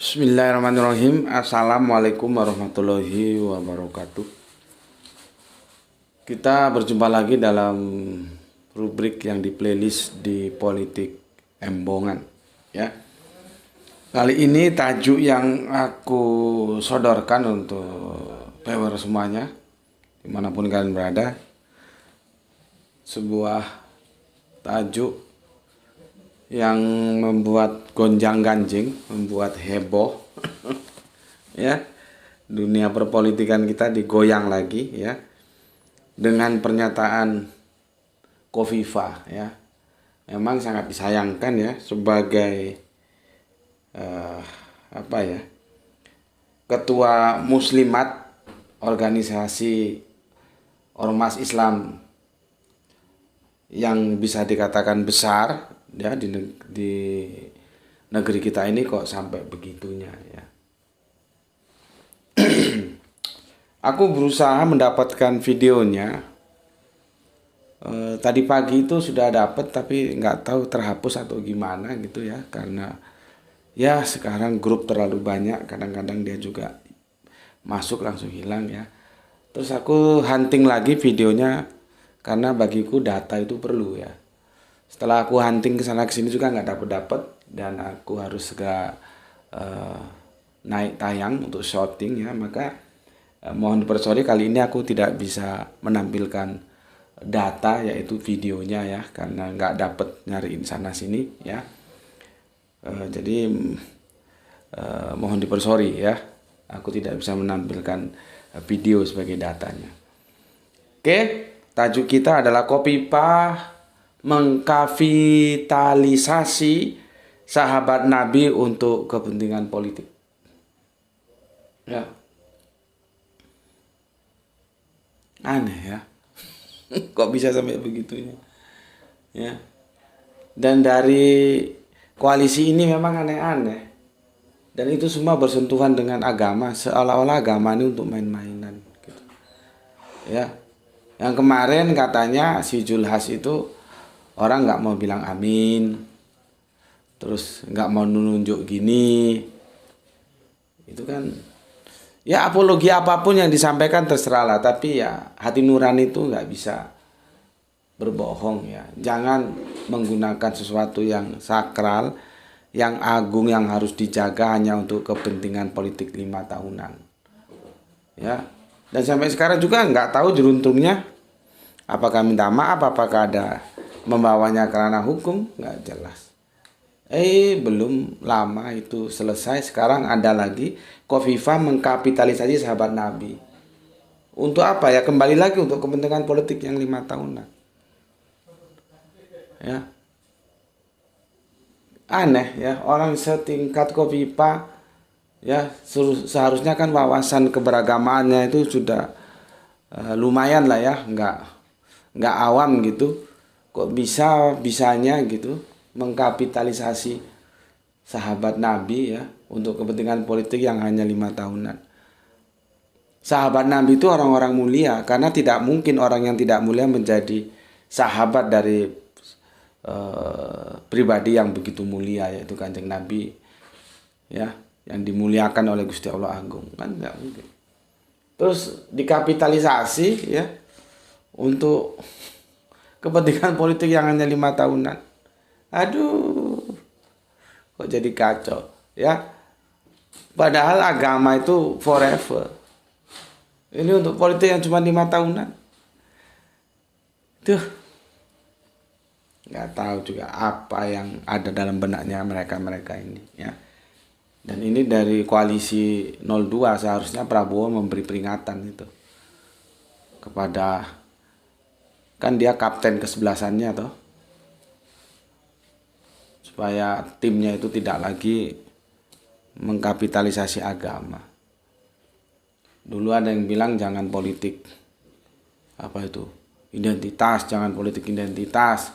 Bismillahirrahmanirrahim. Assalamualaikum warahmatullahi wabarakatuh. Kita berjumpa lagi dalam rubrik yang di playlist di Politik Embongan. Ya. Kali ini tajuk yang aku sodorkan untuk viewer semuanya, dimanapun kalian berada, sebuah tajuk yang membuat gonjang-ganjing, membuat heboh, ya, dunia perpolitikan kita digoyang lagi, ya, dengan pernyataan Khofifah, ya, memang sangat disayangkan, ya, sebagai ketua muslimat organisasi ormas Islam yang bisa dikatakan besar, ya, di negeri kita ini kok sampai begitunya, ya. Aku berusaha mendapatkan videonya. Tadi pagi itu sudah dapat, tapi nggak tahu terhapus atau gimana gitu, ya, karena ya sekarang grup terlalu banyak, kadang-kadang dia juga masuk langsung hilang, ya. Terus aku hunting lagi videonya karena bagiku data itu perlu, ya. Setelah aku hunting ke sana ke sini juga nggak dapet dan aku harus segera naik tayang untuk shooting, ya, maka mohon dipersorry kali ini aku tidak bisa menampilkan data yaitu videonya, ya, karena nggak dapet nyariin sana sini, ya. Jadi mohon dipersorry, ya, aku tidak bisa menampilkan video sebagai datanya. Oke, tajuk kita adalah Khofifah mengkapitalisasi sahabat Nabi untuk kepentingan politik. Ya. Aneh, ya. Kok bisa sampai begitunya? Ya. Dan dari koalisi ini memang aneh-aneh. Dan itu semua bersentuhan dengan agama, seolah-olah agama ini untuk main-mainan gitu. Ya. Yang kemarin katanya si Julhas itu orang nggak mau bilang amin, terus nggak mau nunjuk gini, itu kan, ya, apologi apapun yang disampaikan terserahlah, tapi ya hati nurani itu nggak bisa berbohong, ya. Jangan menggunakan sesuatu yang sakral, yang agung, yang harus dijaga hanya untuk kepentingan politik 5 tahunan, ya. Dan sampai sekarang juga nggak tahu jeruntungnya, apakah minta maaf, apakah ada membawanya ke ranah hukum, nggak jelas. Belum lama itu selesai, sekarang ada lagi Khofifah mengkapitalisasi sahabat Nabi. Untuk apa, ya? Kembali lagi untuk kepentingan politik yang 5 tahunan. Ya. Aneh, ya, orang setingkat Khofifah, ya, seharusnya kan wawasan keberagamaannya itu sudah lumayan lah, ya, nggak awam gitu. Kok bisanya gitu mengkapitalisasi sahabat Nabi, ya, untuk kepentingan politik yang hanya 5 tahunan. Sahabat Nabi itu orang-orang mulia, karena tidak mungkin orang yang tidak mulia menjadi sahabat dari pribadi yang begitu mulia, yaitu Kanjeng Nabi, ya, yang dimuliakan oleh Gusti Allah Agung, kan nggak mungkin. Terus dikapitalisasi, ya, untuk kepentingan politik yang hanya 5 tahunan. Aduh, kok jadi kacau, ya. Padahal agama itu forever. Ini untuk politik yang cuma 5 tahunan. Tuh, nggak tahu juga apa yang ada dalam benaknya mereka ini, ya. Dan ini dari koalisi 02, seharusnya Prabowo memberi peringatan itu kepada, kan dia kapten kesebelasannya toh, supaya timnya itu tidak lagi mengkapitalisasi agama. Dulu ada yang bilang jangan politik identitas, jangan politik identitas.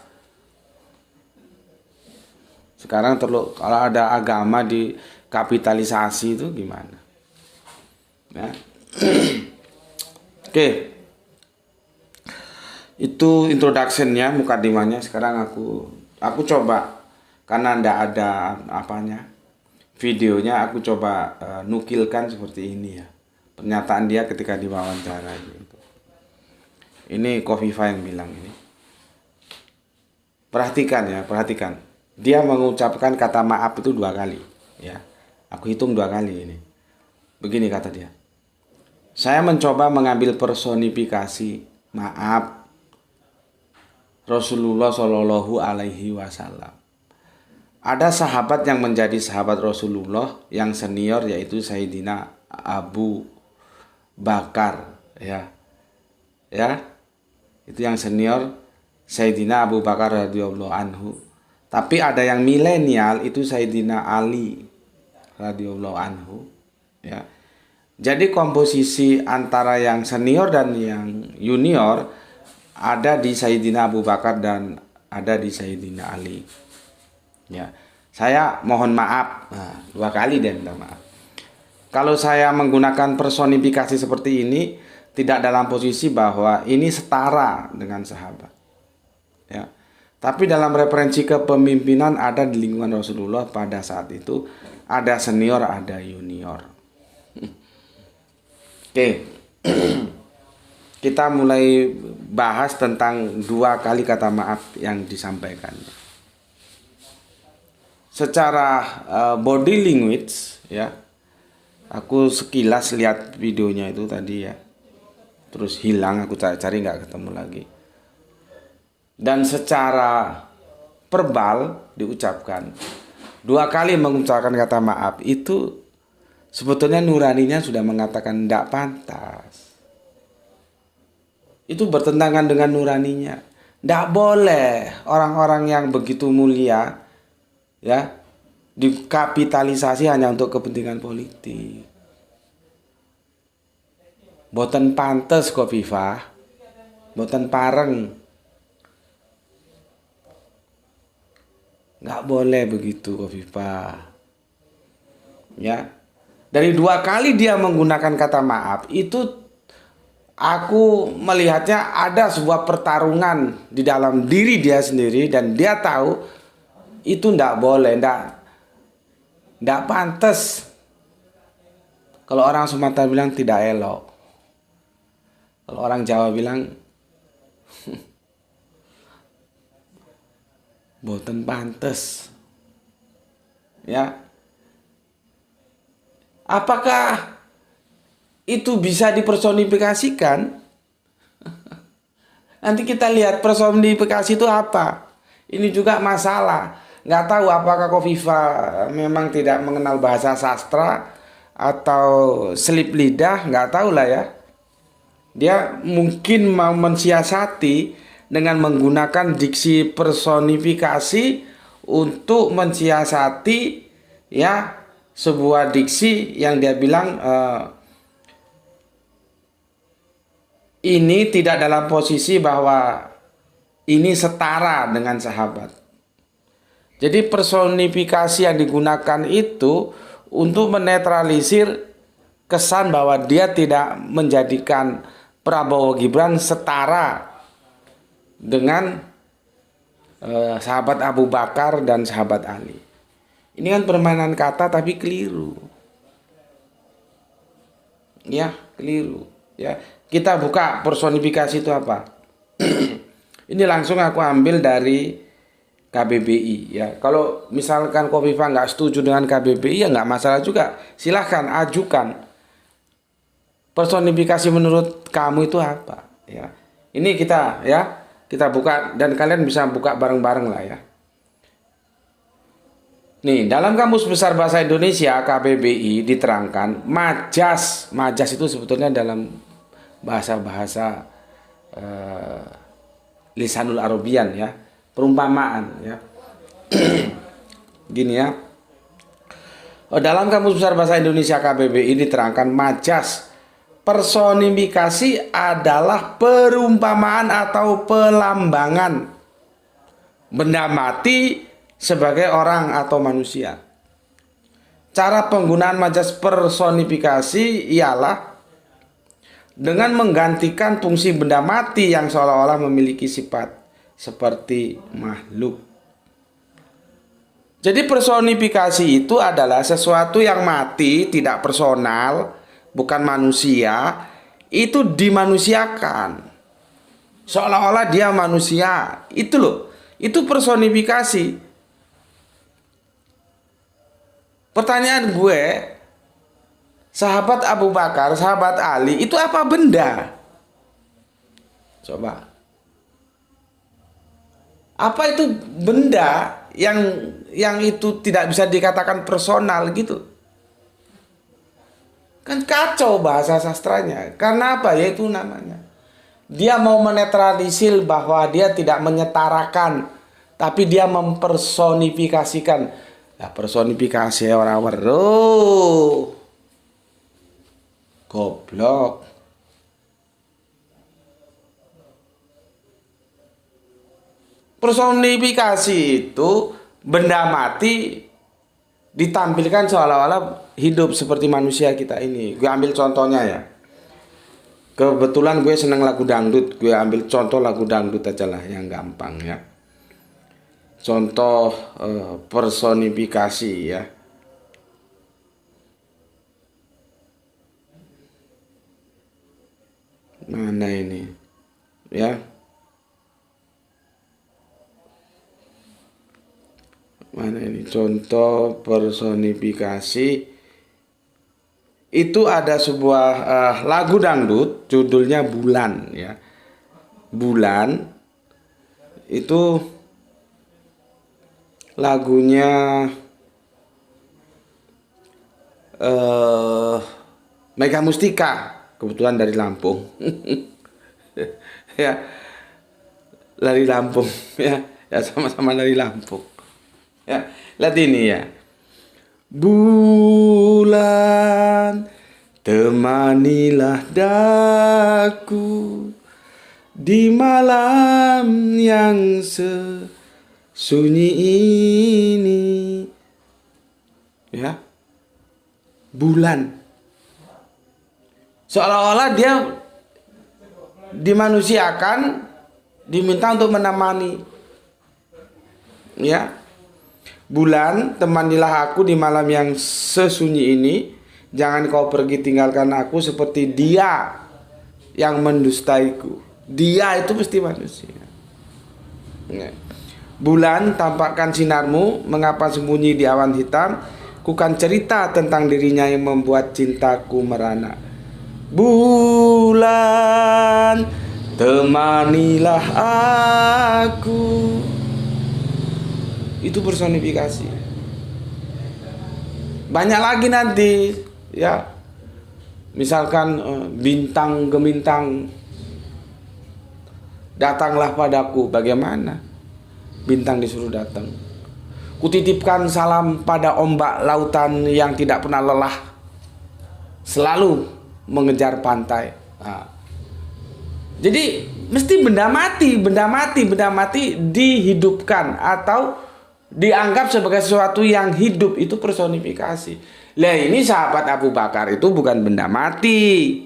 Sekarang kalau ada agama dikapitalisasi itu gimana, ya. Oke. Itu introductionnya, mukadimahnya. Sekarang aku coba, karena ndak ada videonya aku coba nukilkan seperti ini ya. Pernyataan dia ketika diwawancara gitu. Ini Kofifa yang bilang ini. Perhatikan ya, perhatikan. Dia mengucapkan kata maaf itu 2 kali ya. Aku hitung 2 kali ini. Begini kata dia. Saya mencoba mengambil personifikasi maaf Rasulullah Shallallahu Alaihi Wasallam. Ada sahabat yang menjadi sahabat Rasulullah yang senior, yaitu Sayyidina Abu Bakar ya. Ya. Itu yang senior, Sayyidina Abu Bakar radhiyallahu anhu. Tapi ada yang milenial, itu Sayyidina Ali radhiyallahu anhu ya. Jadi komposisi antara yang senior dan yang junior ada di Sayyidina Abu Bakar dan ada di Sayyidina Ali. Ya, saya mohon maaf. Nah, 2 kali dan minta maaf. Kalau saya menggunakan personifikasi seperti ini, tidak dalam posisi bahwa ini setara dengan sahabat. Ya, tapi dalam referensi kepemimpinan ada di lingkungan Rasulullah pada saat itu ada senior, ada junior. Oke, kita mulai bahas tentang 2 kali kata maaf yang disampaikan. Secara body language ya, aku sekilas lihat videonya itu tadi ya, terus hilang, aku cari nggak ketemu lagi. Dan secara verbal diucapkan 2 kali mengucapkan kata maaf itu. Sebetulnya nuraninya sudah mengatakan tidak pantas. Itu bertentangan dengan nuraninya. Tidak boleh orang-orang yang begitu mulia ya dikapitalisasi hanya untuk kepentingan politik. Boten pantes Kofifa, boten pareng. Nggak boleh begitu Kofifa. Ya. Dari 2 kali dia menggunakan kata maaf itu, aku melihatnya ada sebuah pertarungan di dalam diri dia sendiri, dan dia tahu itu ndak boleh, ndak pantas. Kalau orang Sumatera bilang tidak elok, kalau orang Jawa bilang boten pantes ya. Apakah itu bisa dipersonifikasikan? Nanti kita lihat personifikasi itu apa. Ini juga masalah. Nggak tahu apakah Kofifa memang tidak mengenal bahasa sastra atau selip lidah, nggak tahu lah ya. Dia mungkin mau mensiasati dengan menggunakan diksi personifikasi untuk mensiasati ya sebuah diksi yang dia bilang ini tidak dalam posisi bahwa ini setara dengan sahabat. Jadi personifikasi yang digunakan itu untuk menetralisir kesan bahwa dia tidak menjadikan Prabowo Gibran setara dengan sahabat Abu Bakar dan sahabat Ali. Ini kan permainan kata tapi keliru. Ya, keliru. Ya, kita buka personifikasi itu apa? Ini langsung aku ambil dari KBBI ya. Kalau misalkan Kofifa nggak setuju dengan KBBI ya nggak masalah juga. Silahkan ajukan. Personifikasi menurut kamu itu apa? Ya. Ini kita buka dan kalian bisa buka bareng-bareng lah ya. Nih, dalam Kamus Besar Bahasa Indonesia KBBI diterangkan majas. Majas itu sebetulnya dalam bahasa-bahasa lisanul Arabian ya, perumpamaan ya. Gini ya. Dalam Kamus Besar Bahasa Indonesia KBBI diterangkan majas. Personifikasi adalah perumpamaan atau pelambangan benda mati sebagai orang atau manusia. Cara penggunaan majas personifikasi ialah dengan menggantikan fungsi benda mati yang seolah-olah memiliki sifat seperti makhluk. Jadi personifikasi itu adalah sesuatu yang mati, tidak personal, bukan manusia, itu dimanusiakan. Seolah-olah dia manusia. Itu loh. Itu personifikasi. Pertanyaan gue, sahabat Abu Bakar, sahabat Ali, itu apa benda? Coba. Apa itu benda yang itu tidak bisa dikatakan personal gitu? Kan kacau bahasa sastranya. Karena apa? Ya itu namanya. Dia mau menetralisir bahwa dia tidak menyetarakan, tapi dia mempersonifikasikan. Nah, personifikasi orang weruh. Goblok. Personifikasi itu benda mati ditampilkan seolah-olah hidup seperti manusia kita ini. Gue ambil contohnya ya. Kebetulan gue seneng lagu dangdut. Gue ambil contoh lagu dangdut aja lah yang gampang ya. Contoh personifikasi ya. Mana ini? Ya. Mana ini contoh personifikasi? Itu ada sebuah lagu dangdut judulnya Bulan ya. Bulan itu lagunya Mega Mustika, kebetulan dari Lampung. Ya, dari Lampung ya. Ya sama-sama dari Lampung. Ya, lihat ini ya. Bulan, temanilah daku di malam yang sesunyi ini. Ya. Bulan. Seolah-olah dia dimanusiakan, diminta untuk menemani. Ya. Bulan, temanilah aku di malam yang sesunyi ini. Jangan kau pergi tinggalkan aku seperti dia yang mendustaiku. Dia itu pasti manusia. Bulan, tampakkan sinarmu, mengapa sembunyi di awan hitam? Kukan cerita tentang dirinya yang membuat cintaku merana. Bulan, temanilah aku. Itu personifikasi. Banyak lagi nanti ya. Misalkan bintang gemintang, datanglah padaku. Bagaimana bintang disuruh datang? Kutitipkan salam pada ombak lautan yang tidak pernah lelah, selalu mengejar pantai. Nah, jadi mesti benda mati dihidupkan atau dianggap sebagai sesuatu yang hidup. Itu personifikasi. Lah ini sahabat Abu Bakar itu bukan benda mati.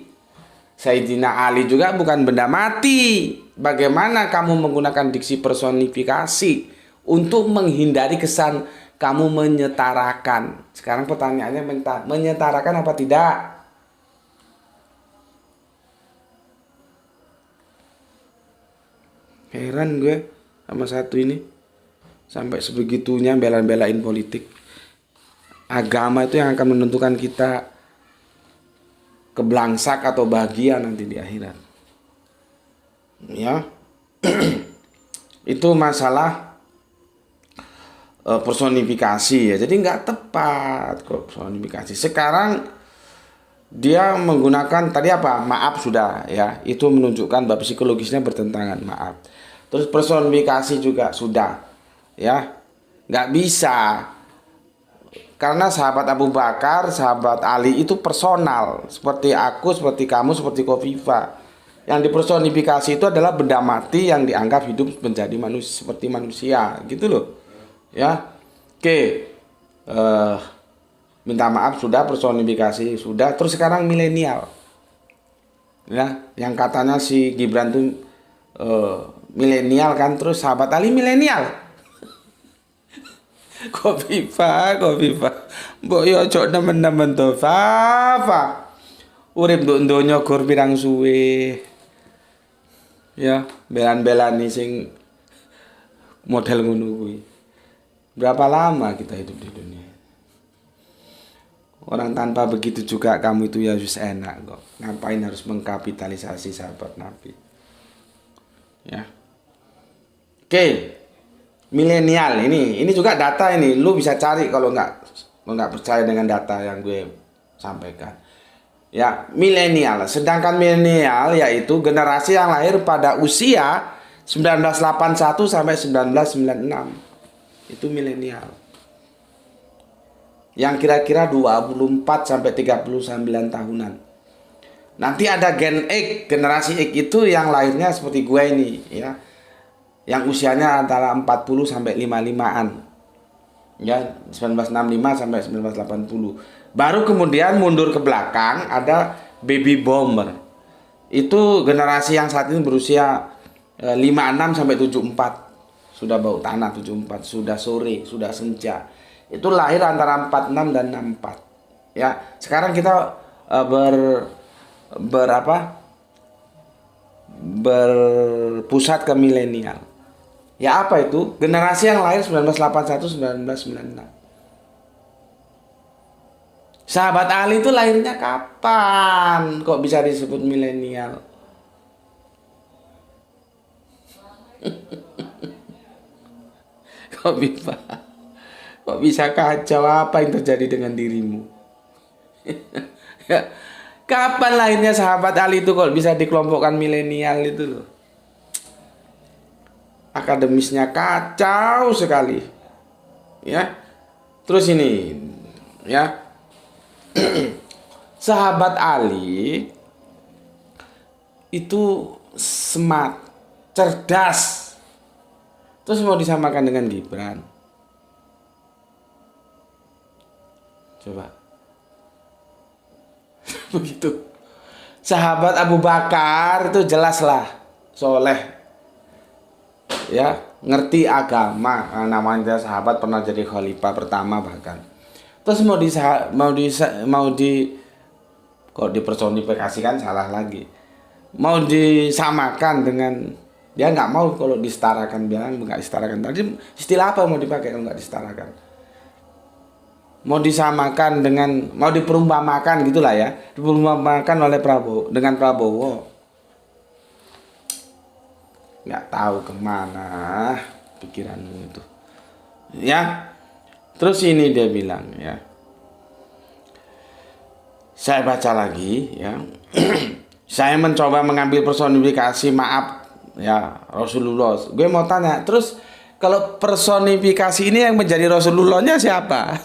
Sayyidina Ali juga bukan benda mati. Bagaimana kamu menggunakan diksi personifikasi untuk menghindari kesan kamu menyetarakan? Sekarang pertanyaannya, menyetarakan apa tidak? Heran gue sama satu ini. Sampai sebegitunya bela-belain politik. Agama itu yang akan menentukan kita keblangsak atau bahagia nanti di akhirat. Ya. Itu masalah personifikasi ya. Jadi nggak tepat kok personifikasi. Sekarang dia menggunakan tadi apa? Maaf sudah ya. Itu menunjukkan bahwa psikologisnya bertentangan, maaf. Terus personifikasi juga sudah. Ya, nggak bisa, karena sahabat Abu Bakar, sahabat Ali itu personal, seperti aku, seperti kamu, seperti Kofifa. Yang dipersonifikasi itu adalah benda mati yang dianggap hidup menjadi manusia, seperti manusia, gitu loh. Ya, oke. Minta maaf sudah, personifikasi sudah. Terus sekarang milenial, ya, yang katanya si Gibran tuh milenial kan, terus sahabat Ali milenial. Kofifa. Mbok yo ojo nemen-nemen to, Fa. Urip nduk donya gur pirang suwe. Ya, belan-belani sing model ngono kuwi. Berapa lama kita hidup di dunia? Orang tanpa begitu juga kamu itu ya harus enak kok. Ngapain harus mengkapitalisasi sahabat Nabi? Ya. Oke. Milenial ini juga data ini. Lu bisa cari kalau nggak percaya dengan data yang gue sampaikan. Ya, milenial. Sedangkan milenial yaitu generasi yang lahir pada usia 1981 sampai 1996. Itu milenial. Yang kira-kira 24 sampai 39 tahunan. Nanti ada Gen X, generasi X itu yang lahirnya seperti gue ini, ya. Yang usianya antara 40 sampai 55-an. Ya, 1965 sampai 1980. Baru kemudian mundur ke belakang ada baby boomer. Itu generasi yang saat ini berusia 56 sampai 74. Sudah bau tanah 74, sudah sore, sudah senja. Itu lahir antara 46 dan 64. Ya, sekarang kita berpusat ke milenial. Ya apa itu? Generasi yang lahir 1981 1996. Sahabat Ali itu lahirnya kapan? Kok bisa disebut milenial? Kok bisa kacau? Apa yang terjadi dengan dirimu? Ya, kapan lahirnya sahabat Ali itu kok bisa dikelompokkan milenial itu loh? Akademisnya kacau sekali. Ya. Terus ini, ya. Sahabat Ali itu smart, cerdas. Terus mau disamakan dengan Gibran? Coba. Begitu. Sahabat Abu Bakar itu jelaslah soleh. Ya, ngerti agama, namanya sahabat pernah jadi khalifah pertama bahkan. Terus kok dipersonifikasikan salah lagi. Mau disamakan dengan dia nggak mau kalau disetarakan, bilang nggak disetarakan. Tadi istilah apa mau dipakai kalau nggak disetarakan? Mau disamakan dengan, mau diperumpamakan gitulah ya, diperumpamakan oleh Prabowo dengan Prabowo. Nggak tahu kemana pikiranmu itu, ya. Terus ini dia bilang, ya, saya baca lagi, ya. Saya mencoba mengambil personifikasi, maaf ya, Rasulullah. Gue mau tanya, terus kalau personifikasi ini yang menjadi Rasulullahnya siapa?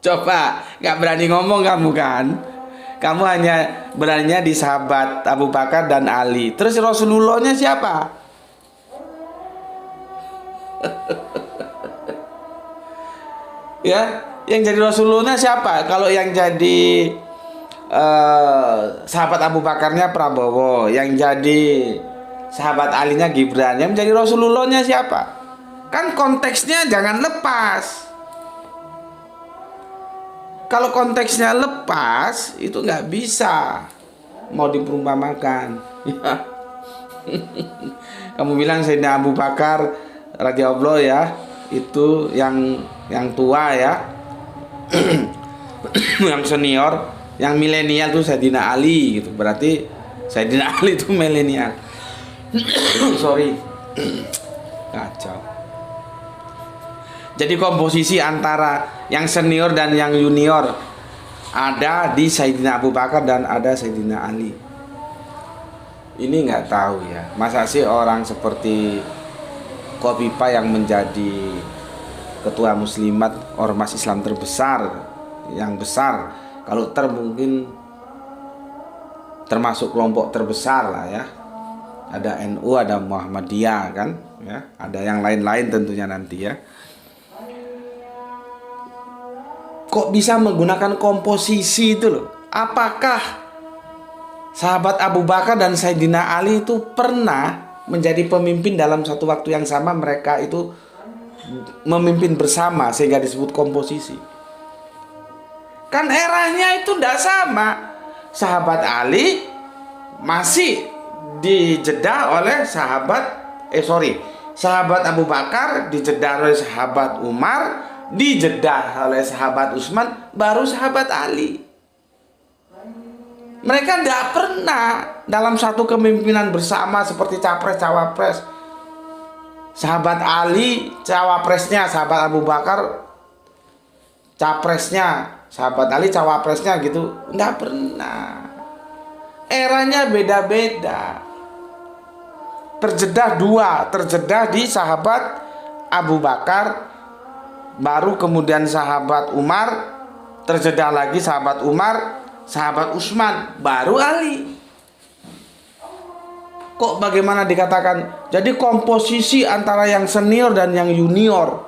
Coba, nggak berani ngomong kamu kan? Kamu hanya beraninya di sahabat Abu Bakar dan Ali. Terus Rasulullahnya siapa? Ya, yang jadi Rasulullahnya siapa? Kalau yang jadi sahabat Abu Bakarnya Prabowo, yang jadi sahabat Alinya Gibran, yang menjadi Rasulullahnya siapa? Kan konteksnya jangan lepas. Kalau konteksnya lepas, itu nggak bisa mau diperumpamakan. Ya. Kamu bilang Sayyidina Abu Bakar radhiyallahu ya, itu yang tua ya, yang senior, yang milenial tuh Sayyidina Ali gitu. Berarti Sayyidina Ali itu milenial. Sorry, kacau. Jadi komposisi antara yang senior dan yang junior ada di Sayyidina Abu Bakar dan ada Sayyidina Ali. Ini nggak tahu ya, masa sih orang seperti Kofifa yang menjadi ketua muslimat ormas Islam terbesar, yang besar, kalau mungkin termasuk kelompok terbesar lah ya. Ada NU, ada Muhammadiyah kan, ya, ada yang lain-lain tentunya nanti ya. Kok bisa menggunakan komposisi itu loh? Apakah sahabat Abu Bakar dan Sayyidina Ali itu pernah menjadi pemimpin dalam satu waktu yang sama? Mereka itu memimpin bersama sehingga disebut komposisi. Kan eranya itu tidak sama. Sahabat Ali masih dijeda oleh sahabat Abu Bakar, dijeda oleh sahabat Umar, dijeda oleh sahabat Utsman, baru sahabat Ali. Mereka tidak pernah dalam satu kepemimpinan bersama seperti capres-cawapres. Sahabat Ali cawapresnya, sahabat Abu Bakar capresnya, sahabat Ali cawapresnya gitu. Tidak pernah. Eranya beda-beda. Terjeda di sahabat Abu Bakar, baru kemudian sahabat Umar, terjeda lagi sahabat Umar, sahabat Utsman, baru Ali. Kok bagaimana dikatakan jadi komposisi antara yang senior dan yang junior?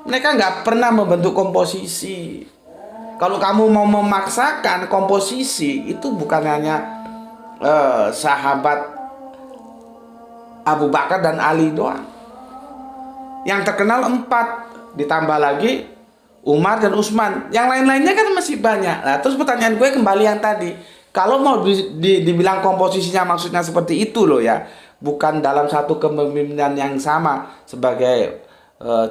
Mereka nggak pernah membentuk komposisi. Kalau kamu mau memaksakan komposisi, itu bukan hanya sahabat Abu Bakar dan Ali doang. Yang terkenal 4, ditambah lagi Umar dan Utsman. Yang lain-lainnya kan masih banyak. Nah, terus pertanyaan gue kembali yang tadi, kalau mau dibilang komposisinya maksudnya seperti itu loh ya, bukan dalam satu kepemimpinan yang sama sebagai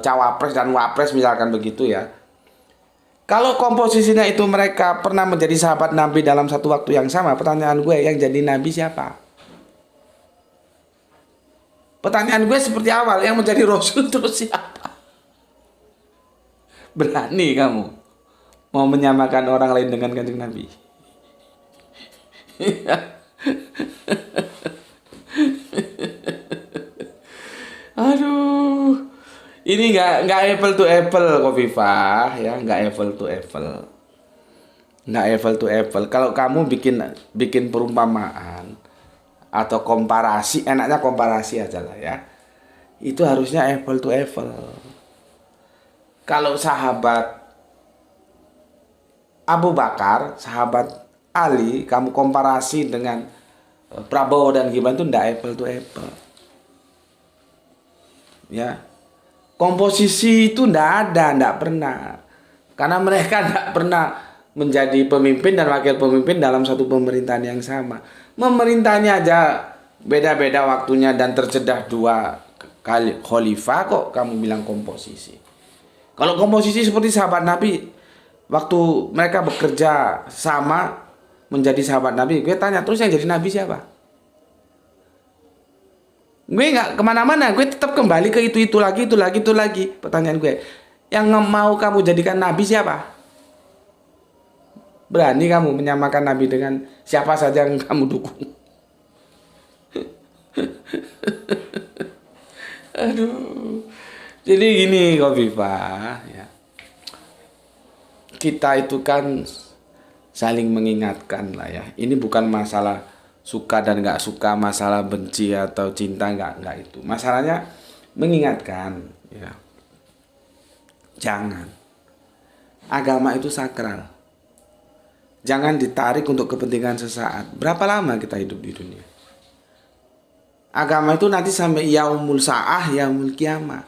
cawapres dan wapres misalkan begitu ya. Kalau komposisinya itu mereka pernah menjadi sahabat Nabi dalam satu waktu yang sama, pertanyaan gue, yang jadi Nabi siapa? Pertanyaan gue seperti awal, yang menjadi Rasul terus siapa? Berani kamu mau menyamakan orang lain dengan Kanjeng Nabi? Aduh, ini nggak apple to apple, Khofifah ya, nggak apple to apple, nggak apple to apple. Kalau kamu bikin perumpamaan atau komparasi, enaknya komparasi aja lah ya. Itu harusnya apple to apple. Kalau sahabat Abu Bakar, sahabat Ali, kamu komparasi dengan Prabowo dan Gibran, itu ndak apple to apple. Ya. Komposisi itu ndak pernah. Karena mereka ndak pernah menjadi pemimpin dan wakil pemimpin dalam satu pemerintahan yang sama. Memerintahnya aja beda-beda waktunya dan terjeda 2 kali khalifah, kok kamu bilang komposisi. Kalau komposisi seperti sahabat Nabi, waktu mereka bekerja sama menjadi sahabat Nabi, gue tanya terus yang jadi Nabi siapa? Gue nggak kemana-mana, gue tetap kembali ke itu lagi. Pertanyaan gue, yang mau kamu jadikan Nabi siapa? Berani kamu menyamakan Nabi dengan siapa saja yang kamu dukung? Aduh. Jadi gini Khofifah ya. Kita itu kan saling mengingatkan lah ya. Ini bukan masalah suka dan nggak suka, masalah benci atau cinta, nggak itu. Masalahnya mengingatkan ya. Jangan. Agama itu sakral. Jangan ditarik untuk kepentingan sesaat. Berapa lama kita hidup di dunia? Agama itu nanti sampai yaumul sa'ah, yaumul kiamah.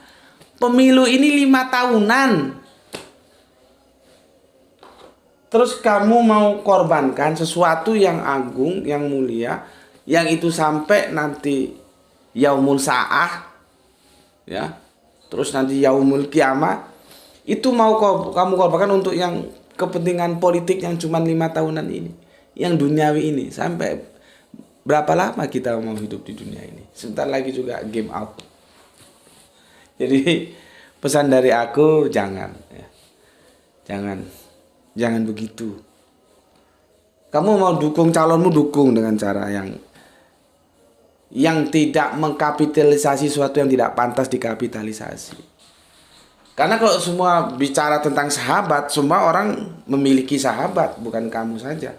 Pemilu ini 5 tahunan. Terus kamu mau korbankan sesuatu yang agung, yang mulia, yang itu sampai nanti yaumul sa'ah, ya. Terus nanti yaumul kiamah, itu mau kamu korbankan untuk yang kepentingan politik yang cuma 5 tahunan ini, yang duniawi ini. Sampai berapa lama kita mau hidup di dunia ini? Sebentar lagi juga game out. Jadi pesan dari aku, jangan ya. Jangan begitu. Kamu mau dukung calonmu, dukung dengan cara yang tidak mengkapitalisasi sesuatu yang tidak pantas dikapitalisasi. Karena kalau semua bicara tentang sahabat, semua orang memiliki sahabat, bukan kamu saja.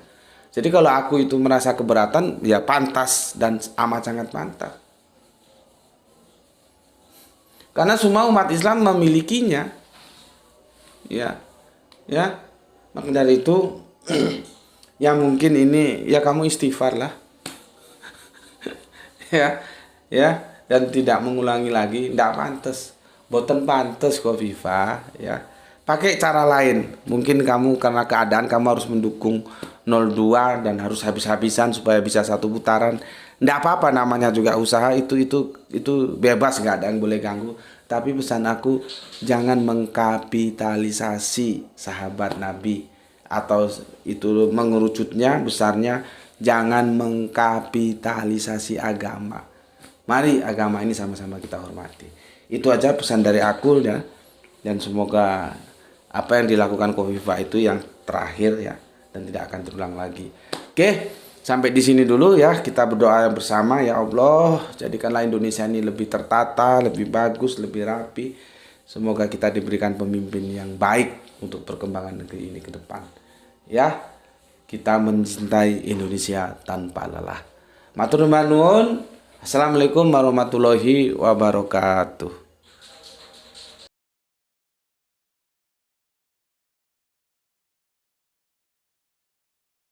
Jadi kalau aku itu merasa keberatan, ya pantas dan amat sangat pantas. Karena semua umat Islam memilikinya. Ya. Maka dari itu ya mungkin ini ya kamu istighfar lah. ya, dan tidak mengulangi lagi, tidak pantas. boten pantes Khofifah ya. Pakai cara lain. Mungkin kamu karena keadaan kamu harus mendukung 02 dan harus habis-habisan supaya bisa satu putaran. Nggak apa-apa, namanya juga usaha, itu bebas, nggak ada yang boleh ganggu. Tapi pesan aku, jangan mengkapitalisasi sahabat Nabi, atau itu mengerucutnya besarnya, jangan mengkapitalisasi agama. Mari agama ini sama-sama kita hormati. Itu aja pesan dari aku ya. Dan semoga apa yang dilakukan Khofifah itu yang terakhir ya, dan tidak akan terulang lagi. Oke, sampai di sini dulu ya. Kita berdoa bersama, ya Allah, jadikanlah Indonesia ini lebih tertata, lebih bagus, lebih rapi. Semoga kita diberikan pemimpin yang baik untuk perkembangan negeri ini ke depan. Ya, kita mencintai Indonesia tanpa lelah. Matur nuwun. Assalamualaikum warahmatullahi wabarakatuh.